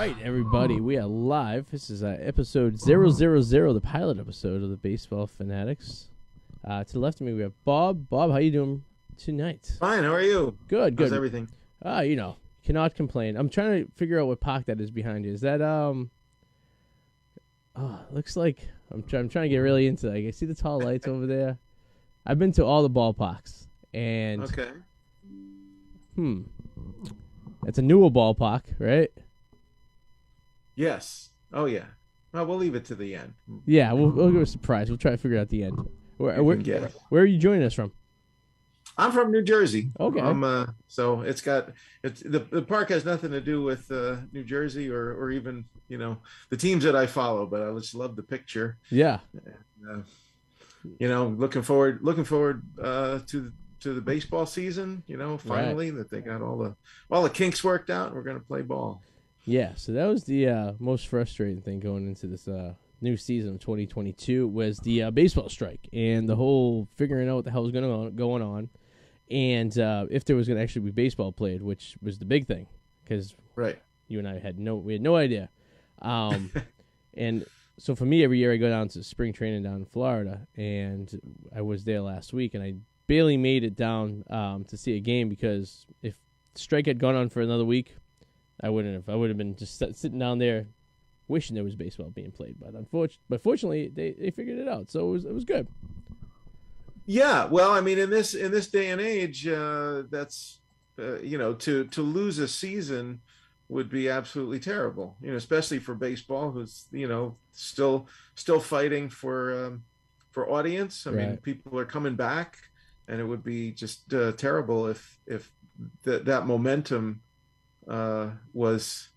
right, everybody, we are live. This is episode 000, the pilot episode of the Baseball Fanatics. To the left of me, we have Bob. Bob, how you doing tonight? Fine, how are you? Good, good. How's everything? Cannot complain. I'm trying to figure out what park that is behind you. Is that, looks like, I'm trying to get really into it. I see the tall lights over there. I've been to all the ballparks, and... Okay. That's a newer ballpark, right? Yes. Oh, yeah. Well, we'll leave it to the end. Yeah, we'll give a surprise. We'll try to figure out the end. Where are you joining us from? I'm from New Jersey. Okay. So the park has nothing to do with New Jersey or even the teams that I follow, but I just love the picture. Yeah. Looking forward to the baseball season. Finally that they got all the kinks worked out, and we're going to play ball. Yeah, so that was the most frustrating thing going into this new season of 2022 was the baseball strike and the whole figuring out what the hell was going on, and if there was going to actually be baseball played, which was the big thing, because you and I had no idea. And so for me, every year I go down to spring training down in Florida, and I was there last week, and I barely made it down to see a game because if the strike had gone on for another week, I wouldn't have. I would have been just sitting down there, wishing there was baseball being played. But fortunately, they figured it out, so it was good. Yeah, well, I mean, in this day and age, that's to lose a season would be absolutely terrible. Especially for baseball, who's still fighting for audience. I mean, people are coming back, and it would be just terrible if that momentum was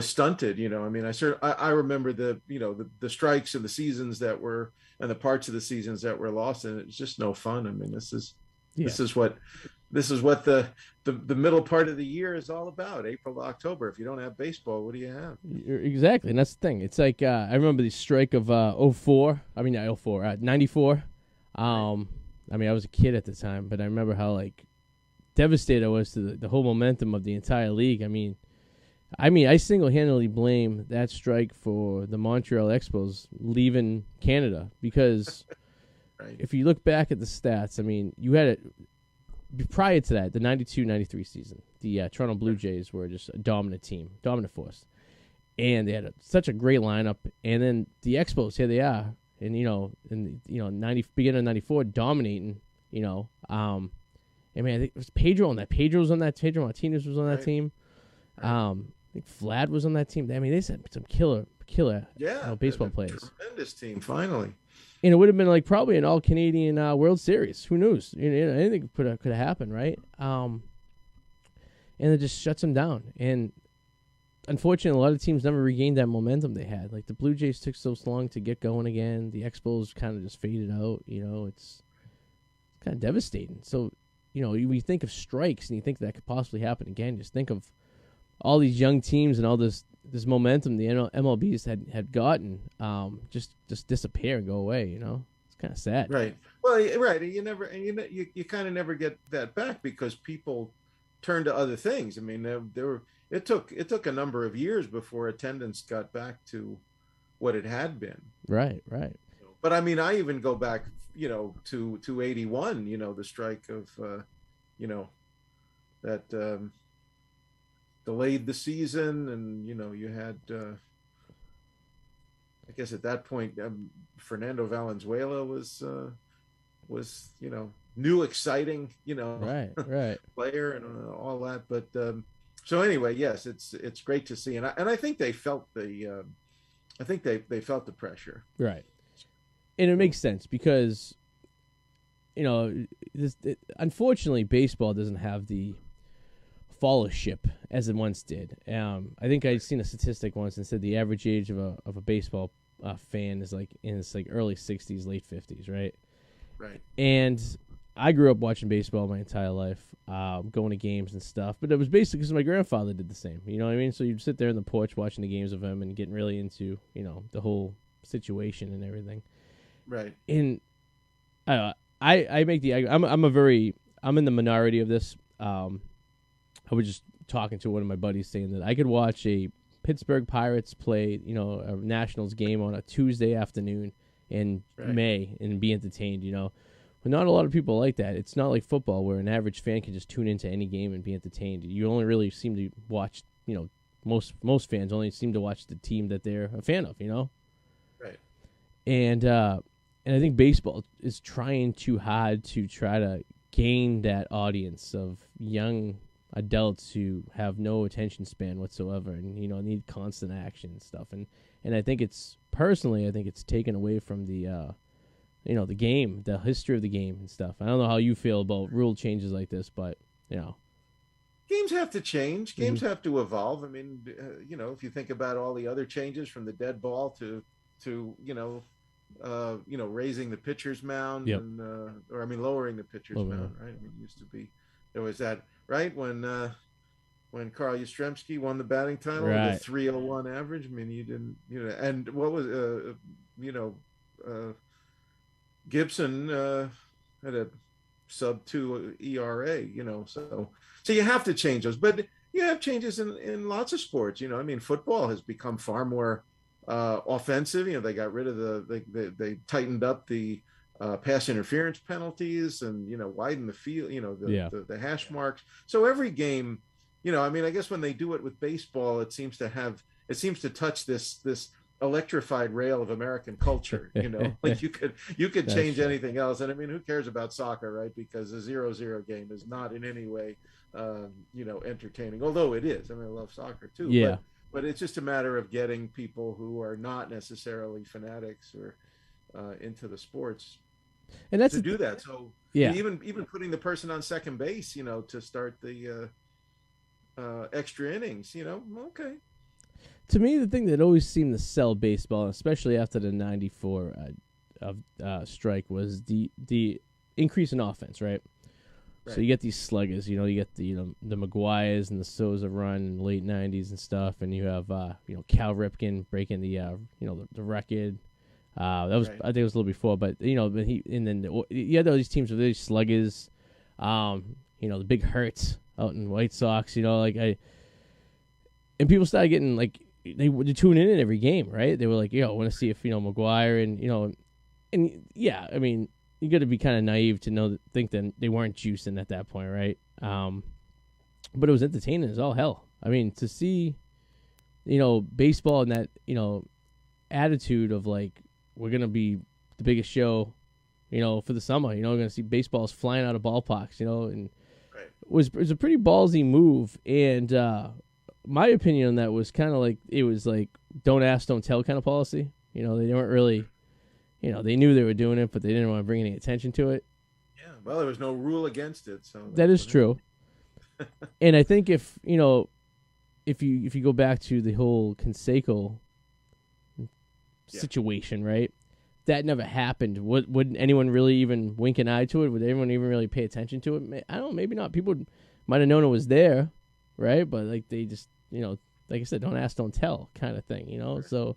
stunted. I mean, I remember the strikes and the seasons that were, and the parts of the seasons that were lost, and it's just no fun. I mean, this is what the middle part of the year is all about. April to October. If you don't have baseball, what do you have? Exactly, and that's the thing. It's like I remember the strike of 94. I mean, not 04, 94. I mean, I was a kid at the time, but I remember how devastated I was to the whole momentum of the entire league. I mean, I single-handedly blame that strike for the Montreal Expos leaving Canada because if you look back at the stats, I mean, you had it prior to that, the 92-93 season. The Toronto Blue Jays were just a dominant team, dominant force, and they had such a great lineup. And then the Expos, here they are, and beginning of '94, dominating. I mean, I think it was Pedro on that. Pedro Martinez was on that team. I think Vlad was on that team. I mean, they said some killer baseball players. Tremendous team, finally. And it would have been probably an all-Canadian World Series. Who knows? Anything could have happened, right? And it just shuts them down. And unfortunately, a lot of teams never regained that momentum they had. Like the Blue Jays took so long to get going again. The Expos kind of just faded out. It's kind of devastating. So, you think of strikes and you think that could possibly happen again. Just think of all these young teams and all this momentum the MLBs had gotten just disappear and go away. It's kind of sad. Right. Well, right. You kind of never get that back because people turn to other things. I mean, it took a number of years before attendance got back to what it had been. Right. But I mean, I even go back, to 81, the strike of, that delayed the season, and you had, I guess at that point, Fernando Valenzuela was new, exciting, right player and all that. But so anyway, yes, it's great to see, and I think they felt the pressure. Right. And it makes sense because, unfortunately, baseball doesn't have the followership as it once did. I think I'd seen a statistic once and said the average age of a baseball fan is in its early 60s, late 50s, right? Right. And I grew up watching baseball my entire life, going to games and stuff. But it was basically because my grandfather did the same. You know what I mean? So you'd sit there on the porch watching the games of him and getting really into the whole situation and everything. Right. And I make the I'm in the minority of this. I was just talking to one of my buddies saying that I could watch a Pittsburgh Pirates play, a Nationals game on a Tuesday afternoon in May and be entertained, But not a lot of people like that. It's not like football where an average fan can just tune into any game and be entertained. You only really seem to watch, most fans only seem to watch the team that they're a fan of, Right. And I think baseball is trying too hard to try to gain that audience of young adults who have no attention span whatsoever and, need constant action and stuff. And I think it's taken away from the, the game, the history of the game and stuff. I don't know how you feel about rule changes like this, but, Games have to change. Games have to evolve. I mean, if you think about all the other changes from the dead ball to raising the pitcher's mound and lowering the pitcher's mound, right? I mean, it used to be there was that when Carl Yastrzemski won the batting title with a 301 average. I mean, you didn't, and what was Gibson had a sub-2 ERA, so you have to change those, but you have changes in lots of sports. I mean, football has become far more offensive. They got rid of they tightened up the pass interference penalties and widened the field. The hash marks. So every game, I mean, I guess when they do it with baseball, it seems to touch this electrified rail of American culture. Like you could change anything else, and I mean, who cares about soccer, right? Because a 0-0 game is not in any way entertaining, although it is. I mean, I love soccer too. Yeah. But it's just a matter of getting people who are not necessarily fanatics or into the sports and that's to do that. So even putting the person on second base, to start the extra innings, okay. To me, the thing that always seemed to sell baseball, especially after the '94 strike, was the increase in offense, right? So you get these sluggers, you get the the McGuires and the Souza run in the late '90s and stuff, and you have Cal Ripken breaking the the record. That was I think it was a little before, but you had all these teams with these sluggers, the big Hurts out in White Sox, and people started getting they would tune in every game, right? They were like, I want to see if McGuire and yeah, I mean. You got to be kind of naive to think that they weren't juicing at that point, right? But it was entertaining as all hell. I mean, to see, baseball and that, attitude of we're gonna be the biggest show, for the summer. We're gonna see baseballs flying out of ballparks, and it was a pretty ballsy move. And my opinion on that was kind of it was don't ask, don't tell kind of policy. They weren't really. They knew they were doing it, but they didn't want to bring any attention to it. Yeah, well, there was no rule against it, so that is true. And I think if you go back to the whole Canseco situation, right? That never happened. Wouldn't anyone really even wink an eye to it? Would anyone even really pay attention to it? I don't know. Maybe not. People might have known it was there, right? But they just like I said, don't ask, don't tell kind of thing, Right. So.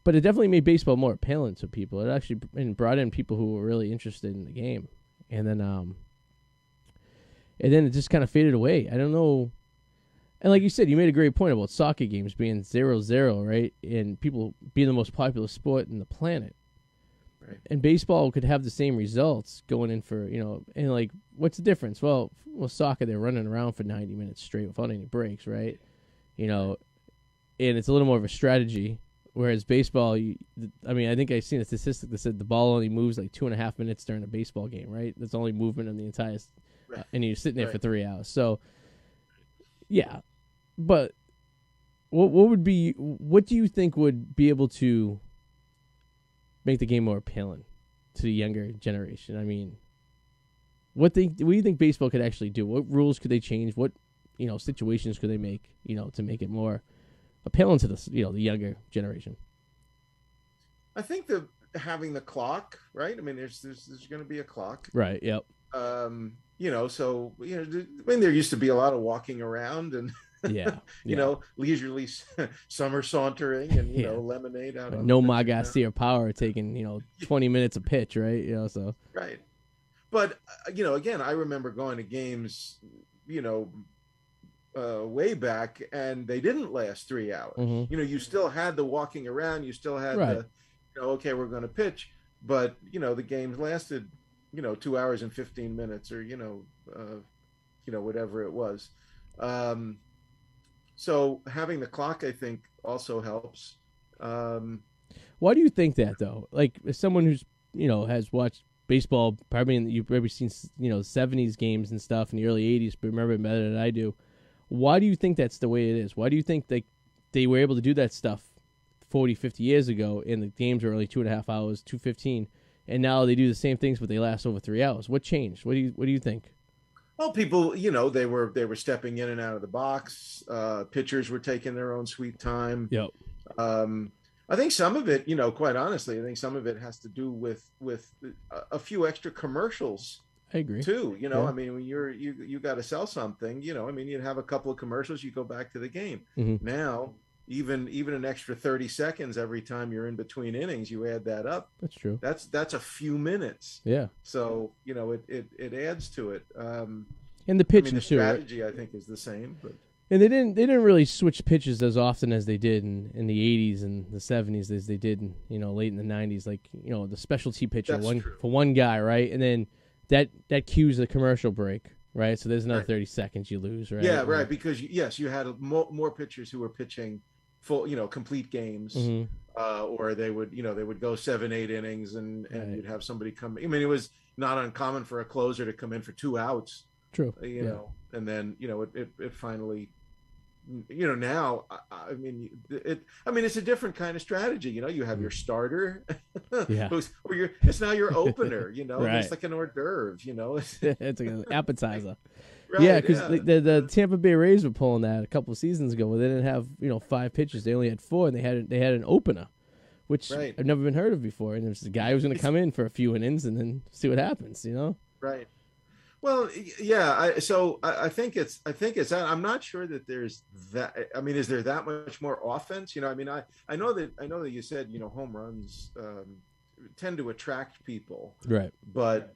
But it definitely made baseball more appealing to people. It actually brought in people who were really interested in the game, and then it just kind of faded away. I don't know. And like you said, you made a great point about soccer games being 0-0, right? And people being the most popular sport in the planet. Right. And baseball could have the same results going in for and what's the difference? Well, soccer they're running around for 90 minutes straight without any breaks, right? And it's a little more of a strategy. Whereas baseball, I think I seen a statistic that said the ball only moves 2.5 minutes during a baseball game, right? That's the only movement in the entire, and you're sitting there for 3 hours. So, yeah, but what do you think would be able to make the game more appealing to the younger generation? I mean, what do you think baseball could actually do? What rules could they change? What situations could they make to make it more appealing to the the younger generation? I think having the clock, right? I mean, there's going to be a clock, right? Yep. So I mean, there used to be a lot of walking around and leisurely summer sauntering and lemonade out. No Garcia Power taking 20 minutes a pitch, right? So right. But again, I remember going to games, way back, and they didn't last 3 hours. Hmm. You know, you still had the walking around, you still had Right. the, you know, okay, we're going to pitch, but you know, the games lasted, you know, 2 hours and 15 minutes, or you know, whatever it was. Um, so having the clock, I think, also helps. Um, Why do you think that though? Like, as someone who's has watched baseball, probably you've probably seen '70s games and stuff in the early '80s, but remember it better than I do. Why do you think that's the way it is? Why do you think they were able to do that stuff 40, 50 years ago, and the games were only 2.5 hours, 2:15, and now they do the same things, but they last over 3 hours? What changed? What do you think? well, people, you know, they were stepping in and out of the box. Pitchers were taking their own sweet time. Yep. Um, I think some of it, you know, quite honestly, I think some of it has to do with a few extra commercials I agree. too. You know, Yeah. I mean, when you got to sell something, you know, I mean, you'd have a couple of commercials, you go back to the game. Hmm. Now, even an extra 30 seconds every time you're in between innings, you add that up. That's true. That's a few minutes. Yeah. So, you know, it adds to it. And the I mean, pitching the too, right? strategy I think is the same, but And they didn't really switch pitches as often as they did in the '80s and the '70s as they did late in the '90s. Like the specialty pitcher that's true. for one guy, right? And then that cues the commercial break, right? So there's another Right. 30 seconds you lose, right? Yeah, right. Because yes, you had more pitchers who were pitching full, you know, complete games, Hmm. or they would, you know, they would go 7, 8 innings, and Right. you'd have somebody come. I mean, it was not uncommon for a closer to come in for 2 outs, True. you Yeah. know, and then you know it finally, you know, now I mean I mean it's a different kind of strategy. You know, you have your starter, Yeah. it's now your opener. You know, Right. it's like an hors d'oeuvre. You know, It's like an appetizer. right? Yeah, because Yeah. the Tampa Bay Rays were pulling that a couple of seasons ago, where they didn't have 5 pitches; they only had four, and they had an opener, which Right. I've never been heard of before. And there's a guy who's going to come in for a few innings and then see what happens. Right. Well, yeah. I think it's that. I'm not sure that there's that. I mean, is there that much more offense? You know, I mean, I know that you said, you know, home runs tend to attract people, Right. but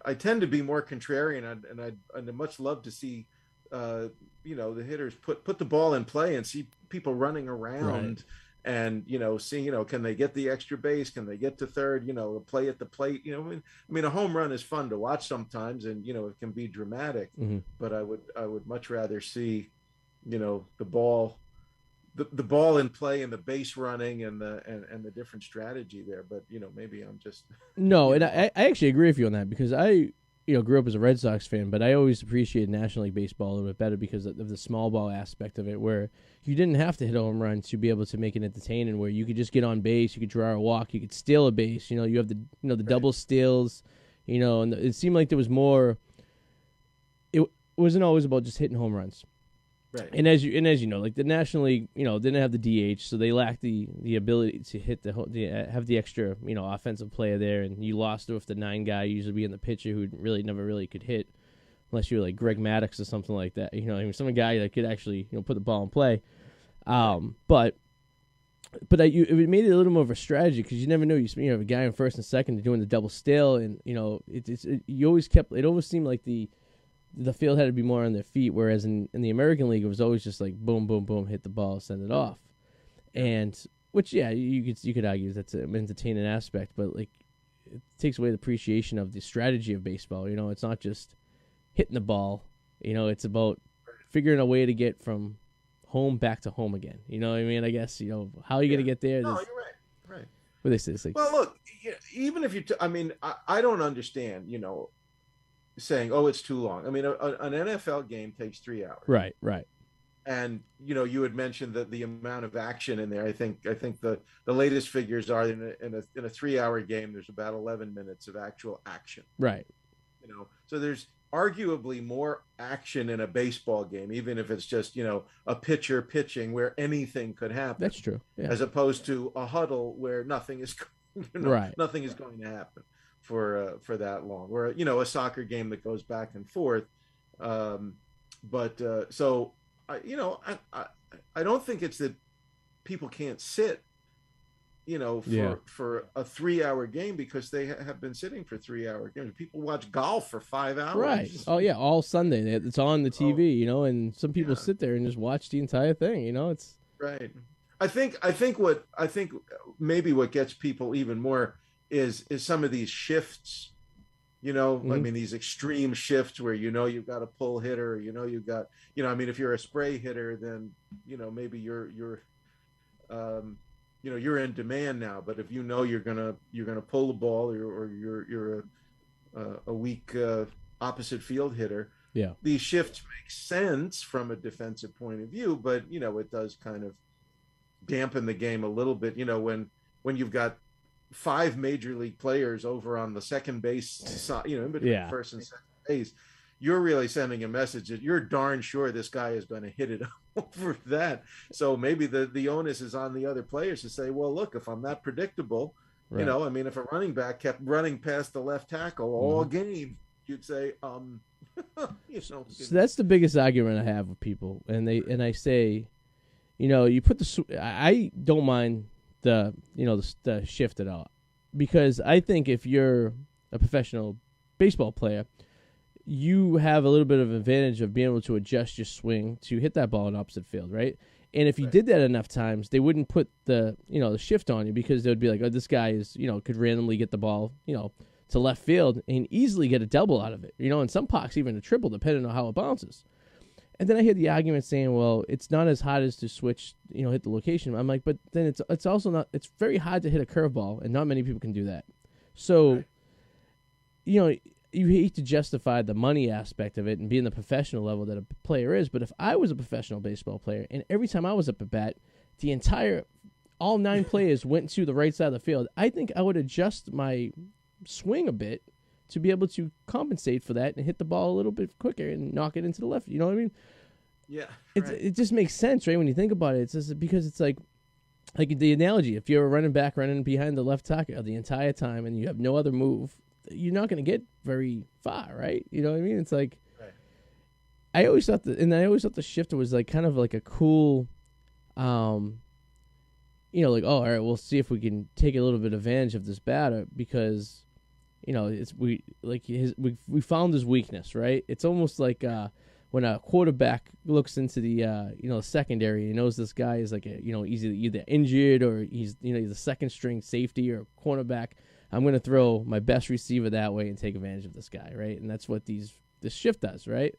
I tend to be more contrarian, and I'd much love to see, you know, the hitters put the ball in play and see people running around. Right. And you know, see, you know, can they get the extra base? Can they get to third? You know, play at the plate. You know, I mean, a home run is fun to watch sometimes, and you know, it can be dramatic. Hmm. But I would much rather see, you know, the ball in play and the base running and the different strategy there. But you know, maybe I'm just No, you and know, I actually agree with you on that, because I grew up as a Red Sox fan, but I always appreciated National League baseball a little bit better because of the small ball aspect of it, where you didn't have to hit a home run to be able to make it entertaining, where you could just get on base, you could draw a walk, you could steal a base. You have the double steals, and it seemed like there was more. It wasn't always about just hitting home runs. right. And as you know, like the National League, didn't have the DH, so they lacked the ability to hit have the extra, offensive player there, and you lost with the 9 guy usually being the pitcher who really never really could hit, unless you were like Greg Maddux or something like that. I mean, some guy that could actually put the ball in play. But it made it a little more of a strategy, because you never know. You have a guy in first and second doing the double steal, and you always kept. It always seemed like the field had to be more on their feet, whereas in the American League it was always just like boom, boom, boom, hit the ball, send it off, and which you could argue that's an entertaining aspect, but like it takes away the appreciation of the strategy of baseball. It's not just hitting the ball. It's about figuring a way to get from home back to home again. You know what I mean? I guess how are you gonna get there? No, you're right. What they say? It's like, Well, look, even if I mean, I don't understand, saying, oh, it's too long. I mean, an NFL game takes 3 hours. right. And, you had mentioned that the amount of action in there. I think the latest figures are in a 3-hour game, there's about 11 minutes of actual action. Right. So there's arguably more action in a baseball game, even if it's just, a pitcher pitching where anything could happen. That's true. Yeah. As opposed to a huddle where nothing is, Right. nothing is going to happen for that long, or a soccer game that goes back and forth. So I don't think it's that people can't sit Yeah. for a 3 hour game because they have been sitting for 3 hour games. People watch golf for 5 hours. Right. Oh yeah, all Sunday it's on the Oh, TV, and some people yeah, sit there and just watch the entire thing. It's right. I think maybe what gets people even more is some of these shifts. I mhm. mean, these extreme shifts where you've got a pull hitter, you've got, I mean, if you're a spray hitter, then maybe um, you're in demand now. But if you're gonna pull the ball, or you're a weak opposite field hitter, Yeah. these shifts make sense from a defensive point of view, but it does kind of dampen the game a little bit. When you've got five major league players over on the second base side, in between Yeah. first and second base, you're really sending a message that you're darn sure this guy is going to hit it over that. So maybe the onus is on the other players to say, well, look, if I'm that predictable, Right. I mean, if a running back kept running past the left tackle all Mhm. game, you'd say, So that's the biggest argument I have with people, and I say, you put I don't mind the shift at all, because I think if you're a professional baseball player, you have a little bit of advantage of being able to adjust your swing to hit that ball in opposite field, right? And if you right, did that enough times, they wouldn't put the shift on you, because they would be like, oh, this guy is could randomly get the ball to left field and easily get a double out of it, and some parks even a triple depending on how it bounces. And then I hear the argument saying, well, it's not as hard as to switch, hit the location. I'm like, but then it's also not. It's very hard to hit a curveball, and not many people can do that. So, right, you know, you hate to justify the money aspect of it and being the professional level that a player is. But if I was a professional baseball player, and every time I was up at bat, all 9 players went to the right side of the field, I think I would adjust my swing a bit to be able to compensate for that and hit the ball a little bit quicker and knock it into the left. You know what I mean? yeah, right, It just makes sense, right? When you think about it, it's just because it's like the analogy. If you're a running back running behind the left tackle the entire time and you have no other move, you're not going to get very far, right? You know what I mean? It's like right, I always thought the shifter was like kind of like a cool, um, like, oh, all right, we'll see if we can take a little bit of advantage of this batter, because we found his weakness, right? It's almost like when a quarterback looks into the secondary, he knows this guy is like either injured or he's a second string safety or cornerback. I'm going to throw my best receiver that way and take advantage of this guy, right? And that's what this shift does, right?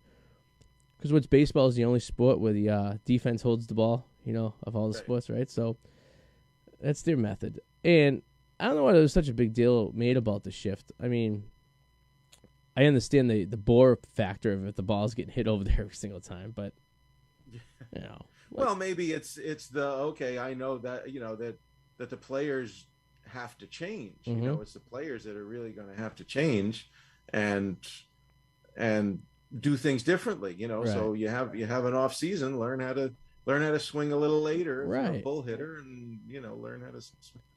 Because baseball is the only sport where the defense holds the ball, of all the right. sports, right? So that's their method. And I don't know why there was such a big deal made about the shift. I mean, I understand the bore factor of if the ball's getting hit over there every single time, but you know, Well, maybe it's the okay. I know that that the players have to change. mm-hmm. It's the players that are really going to have to change, and and do things differently. Right, So you have an off season. Learn how to swing a little later if you're a right. pull hitter, and learn how to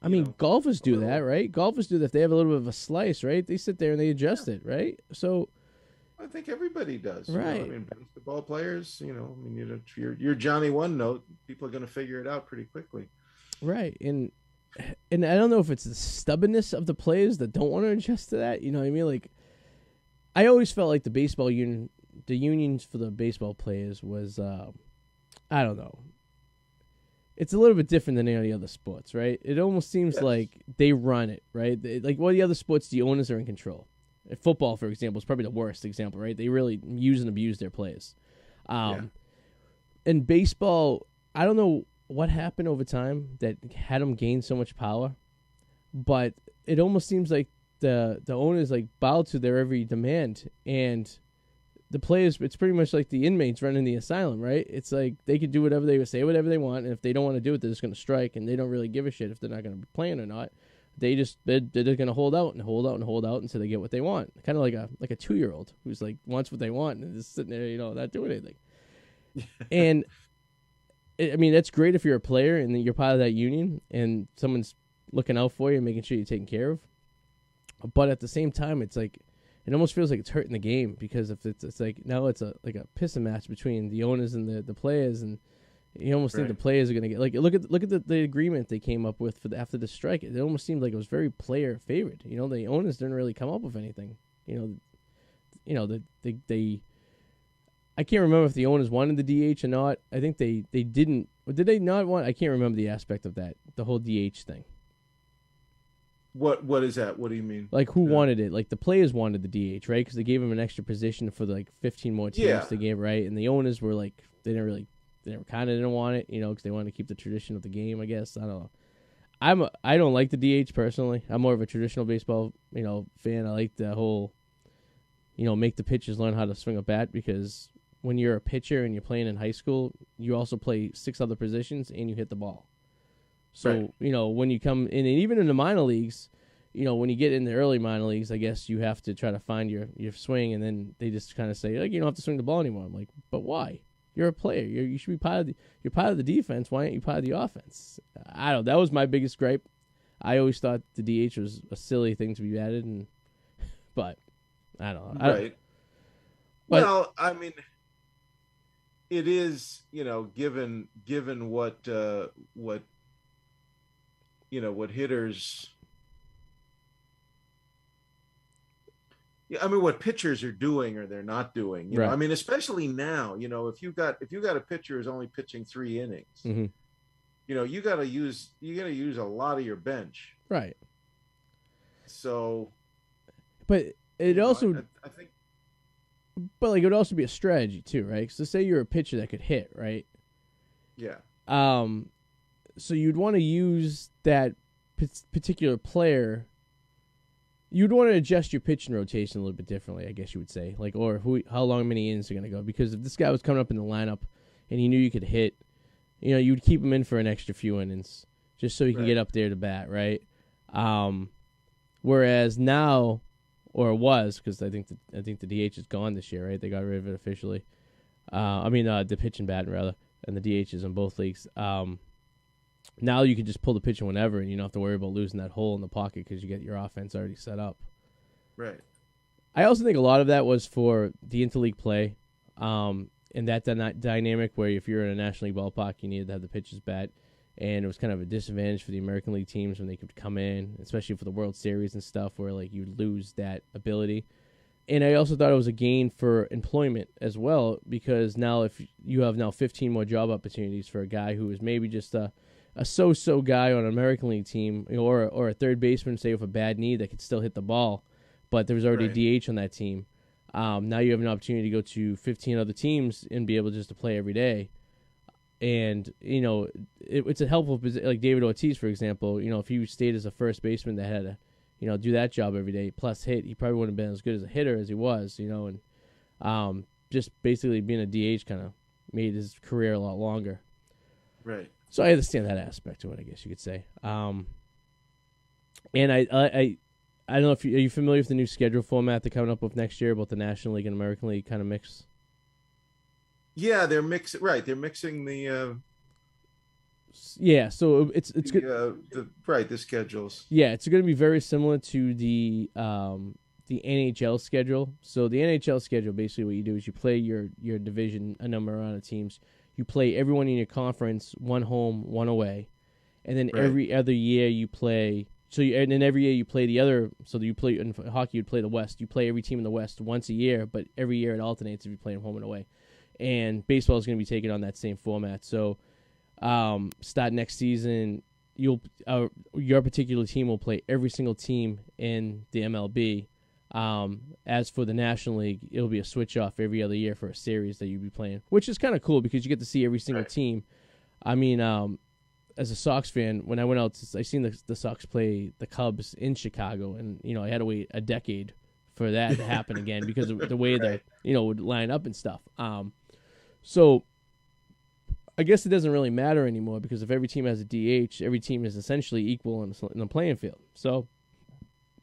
I mean, golfers a do that, little. right? Golfers do that. If they have a little bit of a slice, right? They sit there and they Yeah, adjust it, right? So, I think everybody does. I right, mean, basketball players. I mean, if you're Johnny One Note, people are going to figure it out pretty quickly. right, and I don't know if it's the stubbornness of the players that don't want to adjust to that. You know what I mean? Like, I always felt like the unions for the baseball players was, I don't know. It's a little bit different than any other sports, right? It almost seems Yes. like they run it, right? Like what the other sports, the owners are in control. Football, for example, is probably the worst example, right? They really use and abuse their players. Yeah. Um, in baseball, I don't know what happened over time that had them gain so much power, but it almost seems like the owners like bow to their every demand, and the players, it's pretty much like the inmates running the asylum, right? It's like they could do whatever they say, whatever they want, and if they don't want to do it, they're just going to strike, and they don't really give a shit if they're not going to be playing or not. They're just going to hold out and hold out and hold out until they get what they want. Kind of like a 2-year-old who's like wants what they want and just sitting there, not doing anything. And I mean, that's great if you're a player and you're part of that union and someone's looking out for you and making sure you're taken care of. But at the same time, it's like it almost feels like it's hurting the game, because if it's like now it's like a pissing match between the owners and the players, and You almost think the players are going to get like look at the agreement they came up with after the strike. It almost seemed like it was very player favored. You know, the owners didn't really come up with anything. They I can't remember if the owners wanted the DH or not. I think they didn't. Did they not want? I can't remember the aspect of that. The whole DH thing. What is that? What do you mean? Like who wanted it? Like the players wanted the DH, right? Because they gave him an extra position for the, 15 more teams to give, right? And the owners were like, they kind of didn't want it, because they wanted to keep the tradition of the game. I guess I don't know. I don't like the DH personally. I'm more of a traditional baseball, fan. I like the whole, make the pitchers learn how to swing a bat, because when you're a pitcher and you're playing in high school, you also play 6 other positions and you hit the ball. So, when you come in, and even in the minor leagues, when you get in the early minor leagues, I guess you have to try to find your swing, and then they just kind of say, like, you don't have to swing the ball anymore. I'm like, but why? You're a player. You should be you're part of the defense. Why aren't you part of the offense? That was my biggest gripe. I always thought the DH was a silly thing to be added, but I don't know. Right. Well, I mean, it is, given what what hitters, what pitchers are doing or they're not doing. You know, I mean, especially now, if you got a pitcher who's only pitching 3 innings, mm-hmm. You got to use a lot of your bench. Right. So, but it also, I think, but like it would also be a strategy too, right? So say you're a pitcher that could hit, right? Yeah. So you'd want to use that particular player. You'd want to adjust your pitching rotation a little bit differently, I guess you would say. Like, or how long, many innings are going to go. Because if this guy was coming up in the lineup and he knew you could hit, you would keep him in for an extra few innings just so he can get up there to bat, right? Whereas now, or it was, because I think the DH is gone this year, right? They got rid of it officially. The pitch and batting rather, and the DH is in both leagues. Now you can just pull the pitcher whenever, and you don't have to worry about losing that hole in the pocket because you get your offense already set up. Right. I also think a lot of that was for the interleague play, and that dynamic where if you're in a National League ballpark, you needed to have the pitchers bat, and it was kind of a disadvantage for the American League teams when they could come in, especially for the World Series and stuff, where like you'd lose that ability. And I also thought it was a gain for employment as well, because now if you have 15 more job opportunities for a guy who is maybe just a so-so guy on an American League team, or a third baseman, say, with a bad knee that could still hit the ball, but there was already a DH on that team. Now you have an opportunity to go to 15 other teams and be able just to play every day. And, it's a helpful position. Like David Ortiz, for example, if he stayed as a first baseman that had to, do that job every day, plus hit, he probably wouldn't have been as good as a hitter as he was, and just basically being a DH kind of made his career a lot longer. Right. So I understand that aspect to it, I guess you could say. And I don't know if are you familiar with the new schedule format they're coming up with next year about the National League and American League kind of mix? Yeah, they're mixing. Right, they're mixing the. Yeah, so it's good. The schedules. Yeah, it's going to be very similar to the NHL schedule. So the NHL schedule, basically, what you do is you play your division, a number amount of teams. You play everyone in your conference, one home, one away, and then every other year you play. And then every year you play the other. So you play in hockey, you'd play the West. You play every team in the West once a year, but every year it alternates if you play them home and away. And baseball is going to be taking on that same format. So, start next season, your particular team will play every single team in the MLB. As for the National League, it'll be a switch off every other year for a series that you'll be playing, which is kind of cool because you get to see every single team. I mean, as a Sox fan, when I went out, I seen the Sox play the Cubs in Chicago, and I had to wait a decade for that to happen again because of the way they would line up and stuff. So I guess it doesn't really matter anymore because if every team has a DH, every team is essentially equal in the playing field. So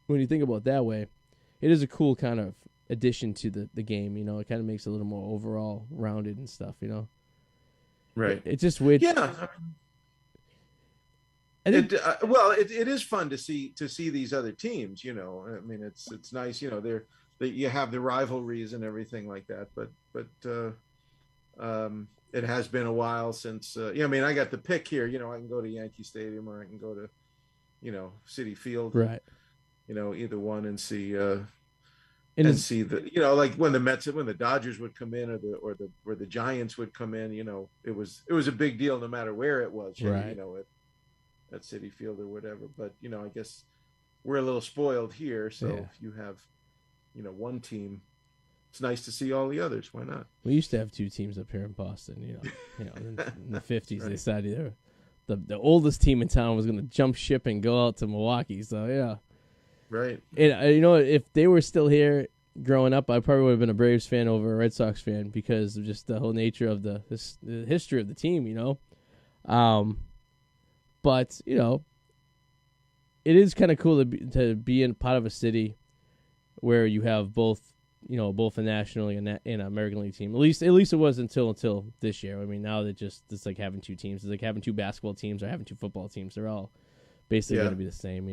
when you think about it that way, it is a cool kind of addition to the game. It kind of makes it a little more overall rounded and stuff. Right. It's just weird. Yeah. It is fun to see these other teams. I mean, it's nice. You have the rivalries and everything like that. But It has been a while since, I mean, I got the pick here. I can go to Yankee Stadium or I can go to, Citi Field, Right. either one and see, And and is see like when the Dodgers would come in or the Giants would come in, it was a big deal no matter where it was, right. at Citi Field or whatever. But, I guess we're a little spoiled here. So Yeah. if you have, one team, it's nice to see all the others. Why not? We used to have two teams up here in Boston. In the 50s, Right. they decided the oldest team in town was going to jump ship and go out to Milwaukee. So yeah, Right. and if they were still here growing up, I probably would have been a Braves fan over a Red Sox fan because of just the whole nature of the history of the team. But it is kind of cool to be in part of a city where you have both a National League and an American League team. At least it was until this year. I mean, now it's like having two teams. It's like having two basketball teams or having two football teams. They're all basically going to be the same,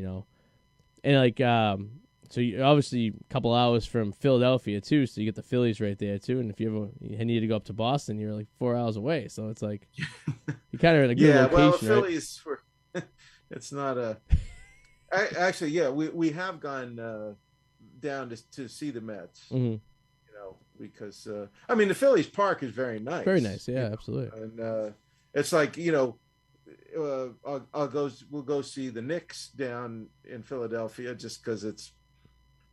And like, so you obviously a couple hours from Philadelphia too, so you get the Phillies right there too. And if you need to go up to Boston, you're like 4 hours away. So it's like you kind of in a good location, well, right? Phillies were. It's not a. Actually, yeah, we have gone down to see the Mets. Mm-hmm. Because I mean the Phillies Park is very nice. Very nice, yeah, absolutely. And it's like we'll go see the Knicks down in Philadelphia just because it's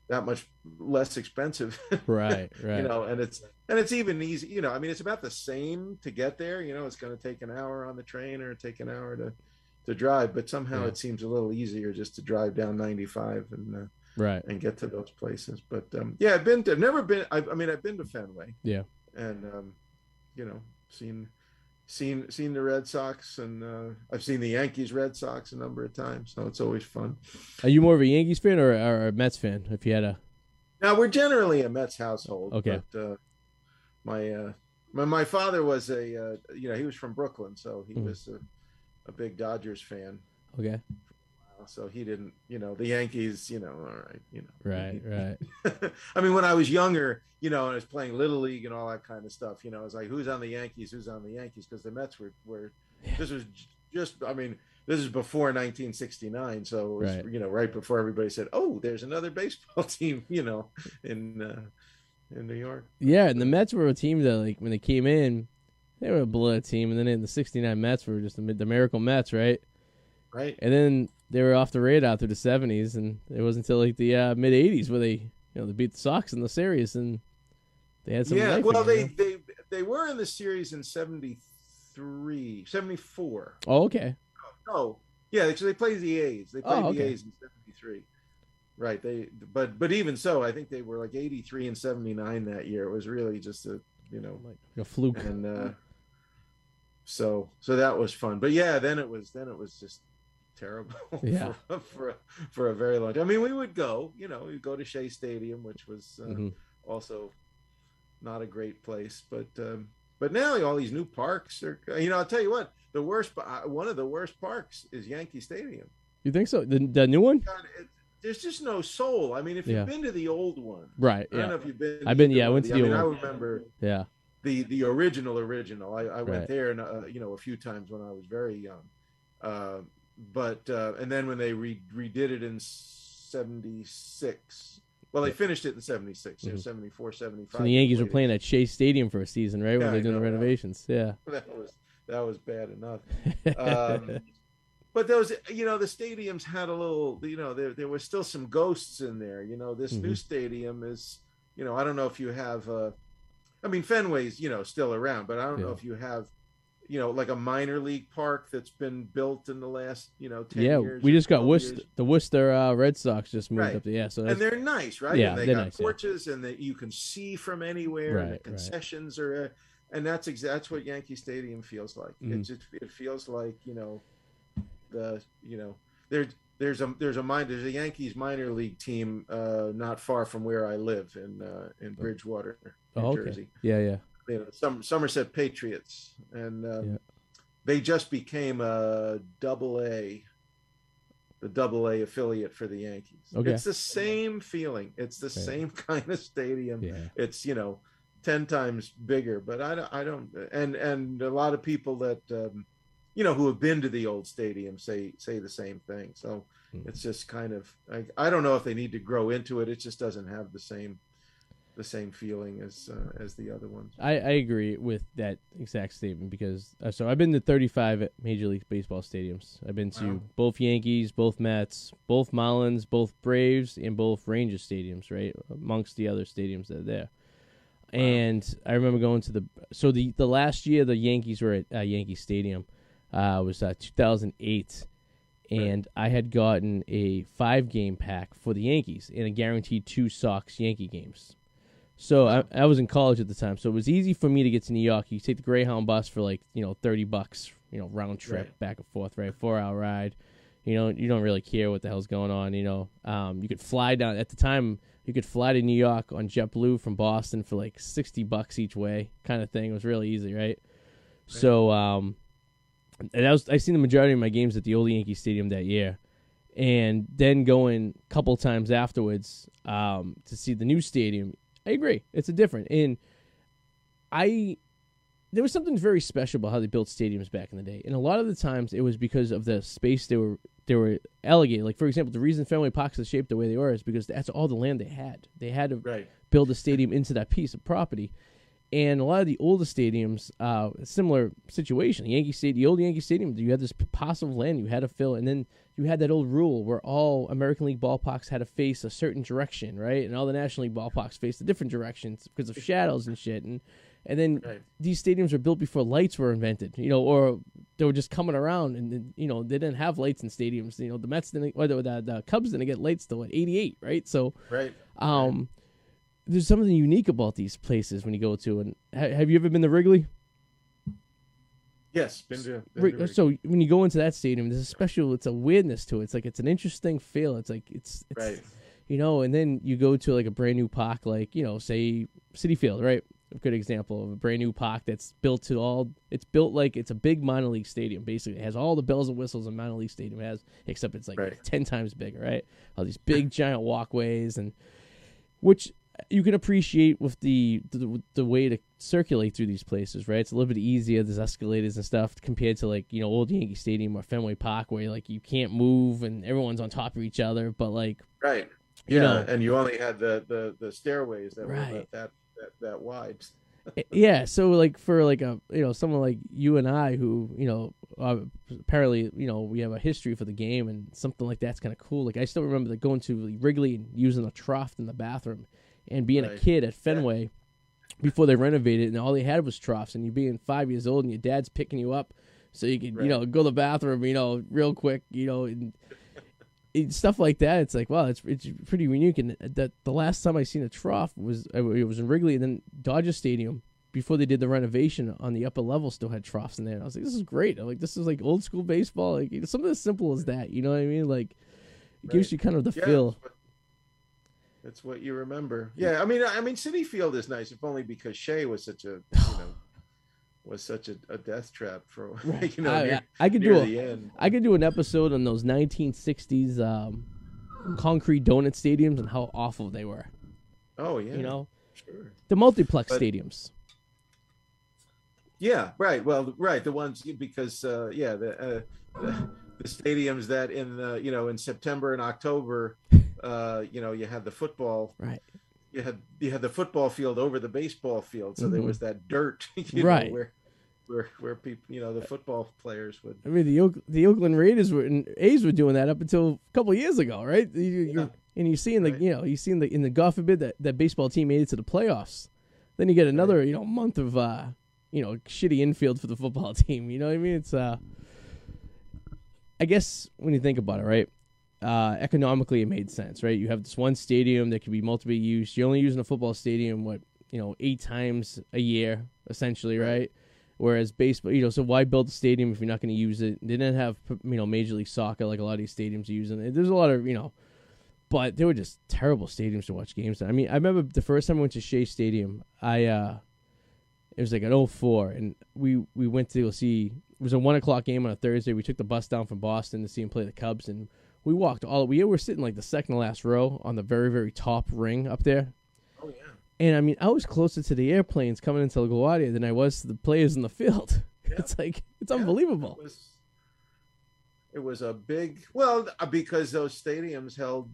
that much less expensive. Right. And it's even easy. I mean it's about the same to get there. It's going to take an hour on the train or take an hour to drive, but somehow it seems a little easier just to drive down 95 and. Right. And get to those places. But I've been to Fenway. Yeah. And seen the Red Sox, and I've seen the Yankees Red Sox a number of times, so it's always fun. Are you more of a Yankees fan or a Mets fan? If you had a Now we're generally a Mets household. Okay. But my father was he was from Brooklyn, so he was a big Dodgers fan. Okay. So he didn't, the Yankees, all right, Right. I mean, when I was younger, and I was playing Little League and all that kind of stuff, I was like, who's on the Yankees? Because the Mets were this was just, I mean, this is before 1969. So it was, right before everybody said, oh, there's another baseball team, in New York. Yeah. And the Mets were a team that, like, when they came in, they were a blood team. And then in the 69 Mets were just the Miracle Mets, right? Right. And then they were off the radar through the 70s, and it wasn't until like the mid 80s where they they beat the Sox in the series, and they had some. Yeah, life well, again, they were in the series in 73, 74. Oh, okay. Oh, yeah, so they played the A's. They played the A's in 73. Right. But even so, I think they were like 83 and 79 that year. It was really just a like a fluke. And so that was fun. But yeah, then it was just terrible for a very long time. I mean, we would go, we'd go to Shea Stadium, which was also not a great place, but now all these new parks are, I'll tell you what, one of the worst parks is Yankee Stadium. You think so? The new one? God, there's just no soul. I mean, if you've been to the old one, right? I don't know if you've been. I've been. Yeah, I went to the old one. I remember. Yeah. The original. I went there and a few times when I was very young. But and then when they redid it in 76, well, they finished it in 76, 74, 75. So the Yankees were playing at Shea Stadium for a season, right? Yeah, when they're doing the renovations. Yeah. That was bad enough. But those, the stadiums had a little, there was still some ghosts in there. This new stadium is, I don't know if you have, I mean, Fenway's, still around, but I don't know if you have, like a minor league park that's been built in the last, 10 years. We just got the Worcester Red Sox just moved up there. Yeah, so and they're nice, right? Yeah, and they they're got nice, porches and that you can see from anywhere. And the concessions are, and that's what Yankee Stadium feels like. It feels like, there's a Yankees minor league team not far from where I live in Bridgewater, New Jersey. Yeah. Somerset Patriots, and they just became the AA affiliate for the Yankees. Okay. It's the same feeling. It's the same kind of stadium. Yeah. It's 10 times bigger. But I don't, and a lot of people that you know, who have been to the old stadium say the same thing. So it's just kind of, I don't know if they need to grow into it. It just doesn't have the same feeling as the other ones. I agree with that exact statement because so I've been to 35 Major League Baseball stadiums. I've been to both Yankees, both Mets, both Marlins, both Braves, and both Rangers stadiums, right, amongst the other stadiums that are there. And I remember going to the last year the Yankees were at Yankee Stadium was 2008, and I had gotten a 5-game pack for the Yankees and a guaranteed 2 Sox Yankee games. So I was in college at the time, so it was easy for me to get to New York. You take the Greyhound bus for like, $30, round trip back and forth, right? 4-hour ride. You don't really care what the hell's going on. You could fly down at the time. You could fly to New York on JetBlue from Boston for like $60 each way, kind of thing. It was really easy, right? So and I seen the majority of my games at the old Yankee Stadium that year, and then going a couple times afterwards to see the new stadium. I agree, it's a different. And there was something very special about how they built stadiums back in the day, and a lot of the times it was because of the space they were allocated. Like, for example, the reason Fenway Park is shaped the way they were is because that's all the land they had. They had to build a stadium into that piece of property. And a lot of the older stadiums, similar situation. The old Yankee Stadium, you had this parcel of land you had to fill, and then you had that old rule where all American League ballparks had to face a certain direction, right? And all the National League ballparks faced a different directions because of shadows and shit. And then these stadiums were built before lights were invented, or they were just coming around, and they didn't have lights in stadiums. The Mets didn't, or the Cubs didn't get lights till '88, right? So, there's something unique about these places when you go to. And have you ever been to Wrigley? Yes, been to Wrigley. So when you go into that stadium, there's a special. It's a weirdness to it. It's like it's an interesting feel. It's like it's right. And then you go to like a brand new park, like say Citi Field, right? A good example of a brand new park that's built it's built like it's a big minor league stadium. Basically, it has all the bells and whistles a minor league stadium has, except it's like 10 times bigger, right? All these big giant walkways, and which you can appreciate with the way to circulate through these places, right? It's a little bit easier. There's escalators and stuff compared to like old Yankee Stadium or Fenway Park, where like you can't move and everyone's on top of each other. But like and you only had the stairways that were about that wide. Yeah, so like for like a someone like you and I who apparently we have a history for the game, and something like that's kind of cool. Like I still remember going to Wrigley and using a trough in the bathroom. And being a kid at Fenway before they renovated, and all they had was troughs, and you being 5 years old, and your dad's picking you up so you could, go to the bathroom, real quick, and stuff like that. It's like, wow, it's pretty unique. And the last time I seen a trough was it was in Wrigley, and then Dodger Stadium before they did the renovation on the upper level still had troughs in there. And I was like, this is great. I'm like, this is like old school baseball. Like something as simple as that. You know what I mean? Like it gives you kind of the feel. That's what you remember. Yeah, I mean, Citi Field is nice, if only because Shea was such a, a death trap for, I could do an episode on those 1960s concrete donut stadiums and how awful they were. Oh yeah, sure. The multiplex stadiums. Yeah, right. Well, right, the ones because the stadiums that in September and October. You had the football. Right. You had the football field over the baseball field, so there was that dirt. Where people, the football players would. I mean, the Oakland Raiders and A's were doing that up until a couple of years ago, right? And you see in the God forbid that baseball team made it to the playoffs, then you get another month of shitty infield for the football team. You know what I mean? It's I guess when you think about it, right? Economically, it made sense, right? You have this one stadium that can be multiple used. You're only using a football stadium, 8 times a year, essentially, right? Whereas baseball, so why build a stadium if you're not going to use it? They didn't have, Major League Soccer like a lot of these stadiums are using. There's a lot of, but they were just terrible stadiums to watch games. I mean, I remember the first time I went to Shea Stadium, it was like an 04, and we went to go see, it was a 1 o'clock game on a Thursday. We took the bus down from Boston to see him play the Cubs, and we were sitting like the second to last row on the very, very top ring up there. Oh, yeah. And I mean, I was closer to the airplanes coming into LaGuardia than I was to the players in the field. Yeah. It's like, it's Yeah. unbelievable. It was a big, well, because those stadiums held